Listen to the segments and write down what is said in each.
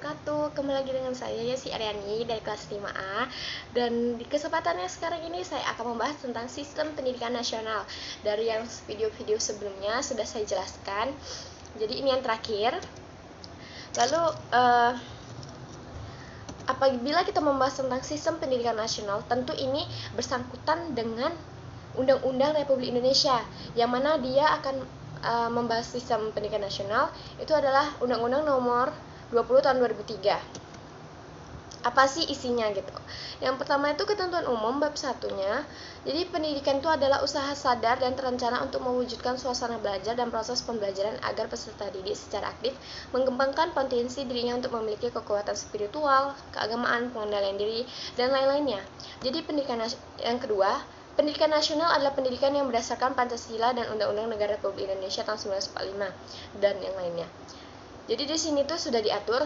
wabarakatuh. Kembali lagi dengan saya Yesi Aryani dari kelas 5A. Dan di kesempatannya sekarang ini saya akan membahas tentang sistem pendidikan nasional. Dari yang video-video sebelumnya sudah saya jelaskan. Jadi ini yang terakhir. Lalu apabila kita membahas tentang sistem pendidikan nasional, tentu ini bersangkutan dengan Undang-Undang Republik Indonesia, yang mana dia akan membahas sistem pendidikan nasional. Itu adalah Undang-Undang Nomor 20 tahun 2003. Apa sih isinya gitu? Yang pertama itu ketentuan umum bab satunya. Jadi pendidikan itu adalah usaha sadar dan terencana untuk mewujudkan suasana belajar dan proses pembelajaran agar peserta didik secara aktif mengembangkan potensi dirinya untuk memiliki kekuatan spiritual, keagamaan, pengendalian diri, dan lain-lainnya. Jadi pendidikan yang kedua, pendidikan nasional adalah pendidikan yang berdasarkan Pancasila dan Undang-Undang Negara Republik Indonesia tahun 1945 dan yang lainnya. Jadi di sini tuh sudah diatur,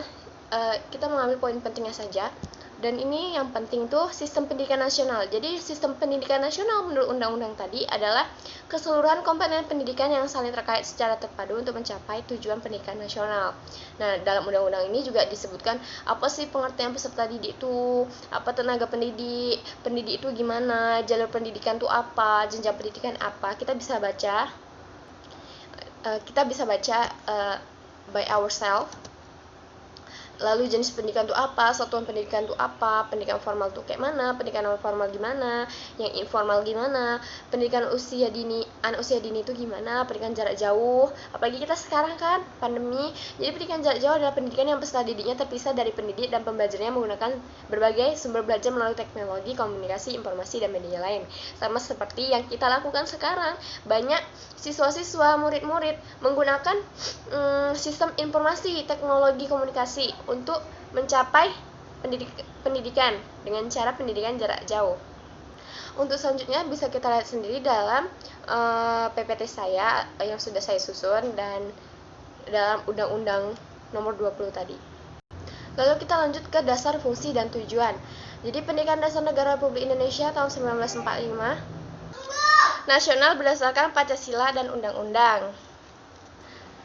kita mengambil poin pentingnya saja. Dan ini yang penting tuh sistem pendidikan nasional. Jadi sistem pendidikan nasional menurut undang-undang tadi adalah keseluruhan komponen pendidikan yang saling terkait secara terpadu untuk mencapai tujuan pendidikan nasional. Nah, dalam undang-undang ini juga disebutkan apa sih pengertian peserta didik itu, apa tenaga pendidik, pendidik itu gimana, jalur pendidikan itu apa, jenjang pendidikan apa. Kita bisa baca by ourselves. Lalu jenis pendidikan itu apa, satuan pendidikan itu apa, pendidikan formal itu kayak mana, pendidikan non formal gimana, yang informal gimana, pendidikan usia dini, anak usia dini itu gimana, pendidikan jarak jauh. Apalagi kita sekarang kan pandemi, jadi pendidikan jarak jauh adalah pendidikan yang peserta didiknya terpisah dari pendidik dan pembelajarnya menggunakan berbagai sumber belajar melalui teknologi, komunikasi, informasi, dan media lain. Sama seperti yang kita lakukan sekarang, banyak siswa-siswa, murid-murid menggunakan sistem informasi, teknologi, komunikasi untuk mencapai pendidikan dengan cara pendidikan jarak jauh. Untuk selanjutnya bisa kita lihat sendiri dalam PPT saya yang sudah saya susun dan dalam Undang-Undang Nomor 20 tadi. Lalu kita lanjut ke dasar, fungsi, dan tujuan. Jadi pendidikan dasar negara Republik Indonesia tahun 1945 nasional berdasarkan Pancasila dan Undang-Undang.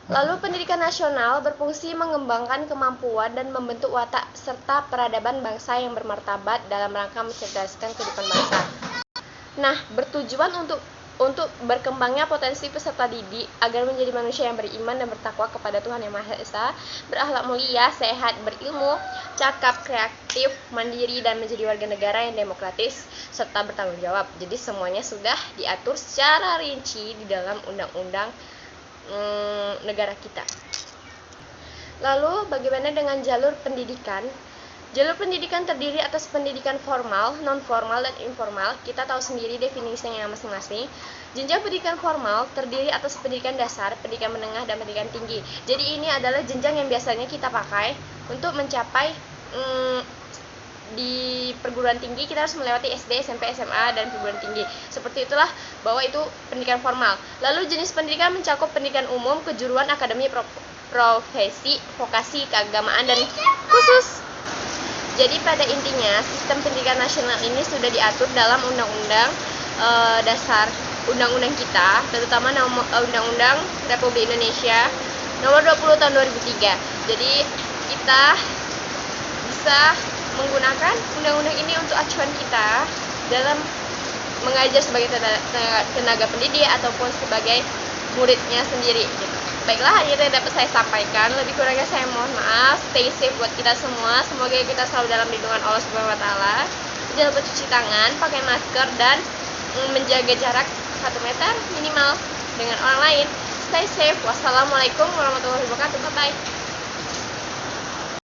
Lalu pendidikan nasional berfungsi mengembangkan kemampuan dan membentuk watak serta peradaban bangsa yang bermartabat dalam rangka mencerdaskan kehidupan bangsa. Nah, bertujuan untuk berkembangnya potensi peserta didik agar menjadi manusia yang beriman dan bertakwa kepada Tuhan Yang Maha Esa, berakhlak mulia, sehat, berilmu, cakap, kreatif, mandiri, dan menjadi warga negara yang demokratis serta bertanggung jawab. Jadi semuanya sudah diatur secara rinci di dalam undang-undang negara kita. Lalu bagaimana dengan jalur pendidikan? Jalur pendidikan terdiri atas pendidikan formal, non formal, dan informal. Kita tahu sendiri definisinya masing-masing. Jenjang pendidikan formal terdiri atas pendidikan dasar, pendidikan menengah, dan pendidikan tinggi. Jadi ini adalah jenjang yang biasanya kita pakai untuk mencapai di perguruan tinggi. Kita harus melewati SD, SMP, SMA, dan perguruan tinggi. Seperti itulah bahwa itu pendidikan formal. Lalu jenis pendidikan mencakup pendidikan umum, kejuruan, akademi, profesi, vokasi, keagamaan, dan khusus. Jadi pada intinya sistem pendidikan nasional ini sudah diatur dalam undang-undang dasar undang-undang kita, terutama Undang-Undang Republik Indonesia Nomor 20 tahun 2003. Jadi kita bisa menggunakan undang-undang ini untuk acuan kita dalam mengajar sebagai tenaga pendidik ataupun sebagai muridnya sendiri gitu. Baiklah, ini yang dapat saya sampaikan. Lebih kurangnya saya mohon maaf. Stay safe buat kita semua. Semoga kita selalu dalam lindungan Allah Subhanahu wa taala. Jangan lupa cuci tangan, pakai masker, dan menjaga jarak 1 meter minimal dengan orang lain. Stay safe. Wassalamualaikum warahmatullahi wabarakatuh. Bye bye.